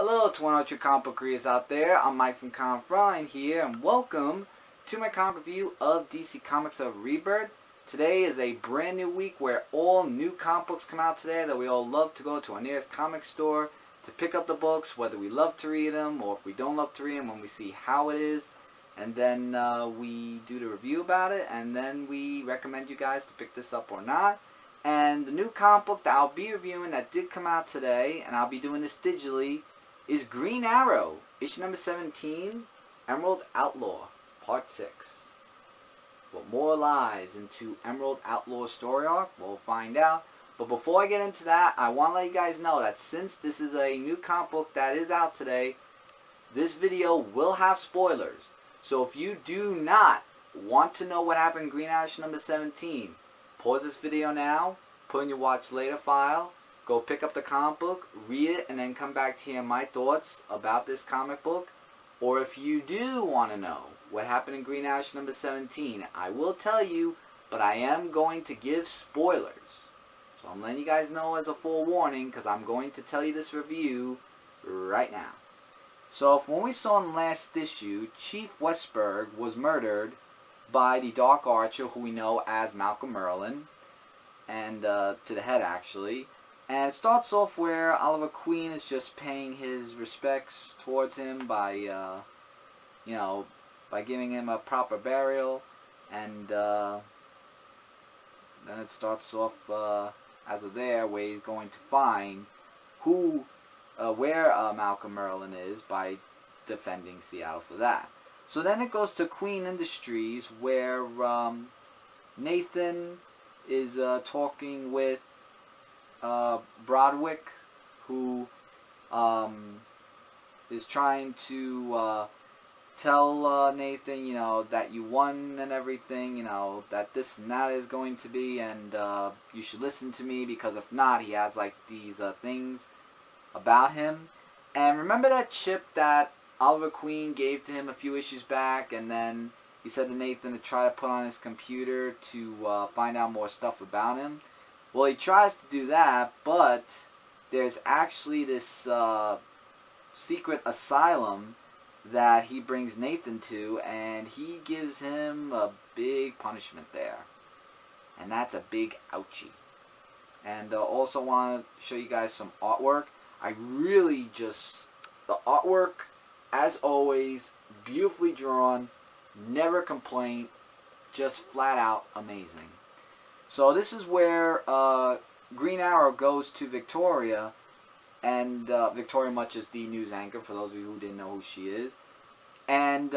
Hello to one of you comic book readers out there. I'm Mike from Frontline here, and welcome to my comic review of DC Comics of Rebirth. Today is a brand new week where all new comic books come out today that we all love to go to our nearest comic store to pick up the books, whether we love to read them or if we don't love to read them, when we see how it is. And then we do the review about it, and then we recommend you guys to pick this up or not. And the new comic book that I'll be reviewing that did come out today, and I'll be doing this digitally, is Green Arrow, issue number 17, Emerald Outlaw, part 6. What more lies into Emerald Outlaw's story arc? We'll find out. But before I get into that, I want to let you guys know that since this is a new comic book that is out today, this video will have spoilers. So if you do not want to know what happened in Green Arrow issue number 17, pause this video now, put in your watch later file, go pick up the comic book, read it, and then come back to hear my thoughts about this comic book. Or if you do want to know what happened in Green Arrow issue number 17, I will tell you, but I am going to give spoilers. So I'm letting you guys know as a forewarning, because I'm going to tell you this review right now. So from what we saw in the last issue, Chief Westberg was murdered by the Dark Archer, who we know as Malcolm Merlyn, and to the head actually. And it starts off where Oliver Queen is just paying his respects towards him by, by giving him a proper burial. And then it starts off as of there, where he's going to find where Malcolm Merlyn is by defending Seattle for that. So then it goes to Queen Industries, where Nathan is talking with Broderick, who is trying to tell Nathan, that you won and everything, that this and that is going to be, and you should listen to me, because if not, he has like these things about him. And remember that chip that Oliver Queen gave to him a few issues back, and then he said to Nathan to try to put on his computer to find out more stuff about him? Well, he tries to do that, but there's actually this secret asylum that he brings Nathan to, and he gives him a big punishment there. And that's a big ouchie. And also want to show you guys some artwork. I really just, the artwork, as always, beautifully drawn, never complain, just flat out amazing. So this is where Green Arrow goes to Victoria, and Victoria Much is the news anchor, for those of you who didn't know who she is. And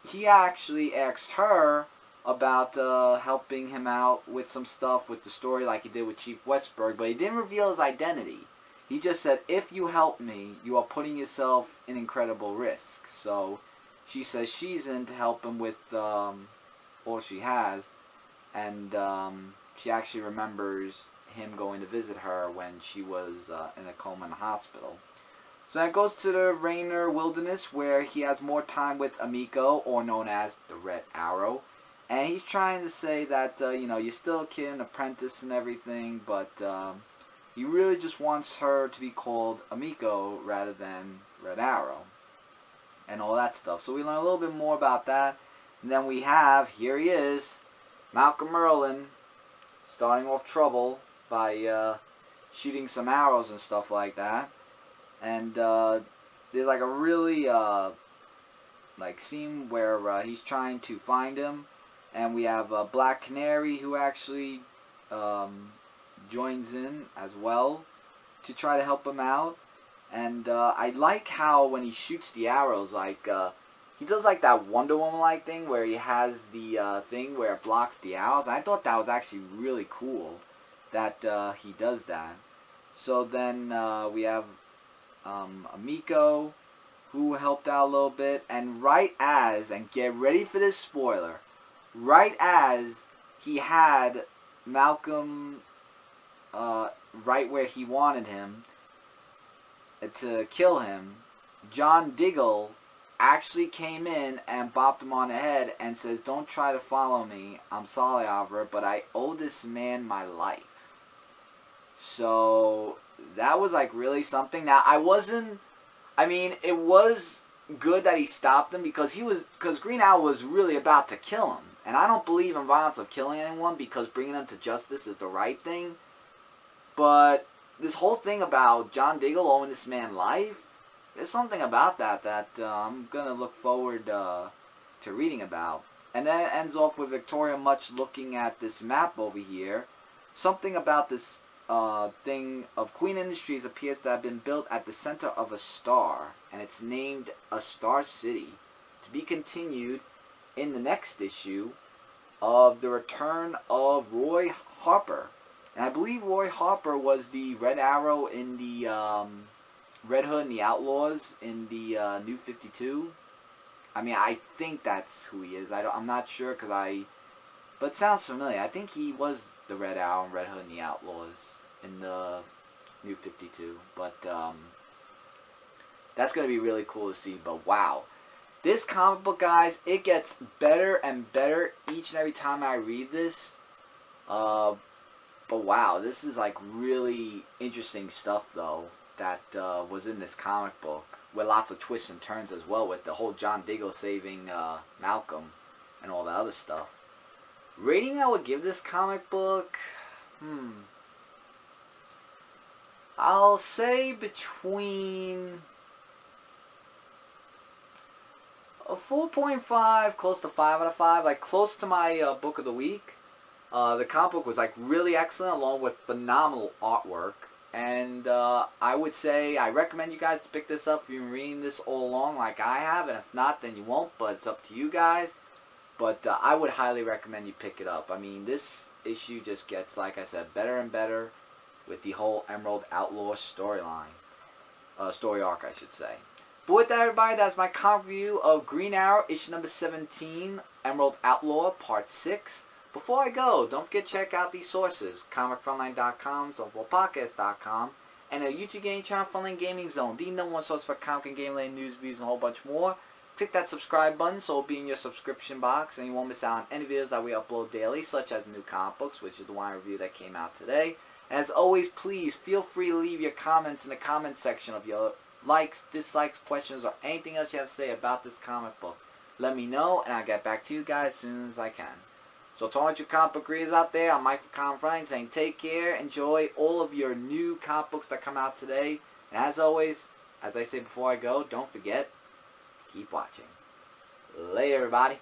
he actually asks her about helping him out with some stuff with the story like he did with Chief Westberg, but he didn't reveal his identity. He just said, if you help me, you are putting yourself in incredible risk. So she says she's in to help him with all she has, and she actually remembers him going to visit her when she was in a coma in the hospital. So that goes to the Rainer Wilderness, where he has more time with Amico, or known as the Red Arrow. And he's trying to say that, you're still a kid, an apprentice and everything, but he really just wants her to be called Amico rather than Red Arrow. And all that stuff. So we learn a little bit more about that. And then we have, here he is, Malcolm Merlyn, starting off trouble by shooting some arrows and stuff like that. And there's like a really scene where he's trying to find him, and we have Black Canary, who actually joins in as well to try to help him out. And I like how when he shoots the arrows, he does like that Wonder Woman like thing where he has the thing where it blocks the arrows. And I thought that was actually really cool that he does that. So then we have Amico, who helped out a little bit, and right as, and get ready for this spoiler, right as he had Malcolm right where he wanted him to kill him, John Diggle actually came in and bopped him on the head and says, "Don't try to follow me. I'm sorry, Oliver, but I owe this man my life." So that was like really something. Now I wasn't I mean, it was good that he stopped him because Green Arrow was really about to kill him. And I don't believe in violence of killing anyone because bringing them to justice is the right thing. But this whole thing about John Diggle owing this man life, there's something about that I'm going to look forward to reading about. And then it ends off with Victoria Much looking at this map over here. Something about this thing of Queen Industries appears to have been built at the center of a star. And it's named A Star City. To be continued in the next issue of The Return of Roy Harper. And I believe Roy Harper was the Red Arrow in the Red Hood and the Outlaws in the New 52. I mean, I think that's who he is. I'm not sure but it sounds familiar. I think he was the Red Arrow and Red Hood and the Outlaws in the New 52. But that's going to be really cool to see. But wow. This comic book, guys, it gets better and better each and every time I read this. But wow, this is like really interesting stuff, though, that was in this comic book. With lots of twists and turns as well, with the whole John Diggle saving Malcolm and all that other stuff. Rating I would give this comic book, I'll say between a 4.5, close to 5 out of 5, like close to my book of the week. The comic book was like really excellent, along with phenomenal artwork. And I would say I recommend you guys to pick this up if you've been reading this all along like I have. And if not, then you won't, but it's up to you guys. But I would highly recommend you pick it up. I mean, this issue just gets, like I said, better and better with the whole Emerald Outlaw storyline. Story arc, I should say. But with that, everybody, that's my comic review of Green Arrow, issue number 17, Emerald Outlaw, part 6. Before I go, don't forget to check out these sources, comicfrontline.com, softballpodcast.com, and a YouTube gaming channel, Frontline Gaming Zone, the #1 source for comic and game related news, views, and a whole bunch more. Click that subscribe button so it'll be in your subscription box, and you won't miss out on any videos that we upload daily, such as new comic books, which is the one review that came out today. And as always, please feel free to leave your comments in the comment section of your likes, dislikes, questions, or anything else you have to say about this comic book. Let me know, and I'll get back to you guys as soon as I can. So to all you comic book readers out there, I'm Mike from Comic Frontline saying take care, enjoy all of your new comic books that come out today. And as always, as I say before I go, don't forget, keep watching. Later, everybody.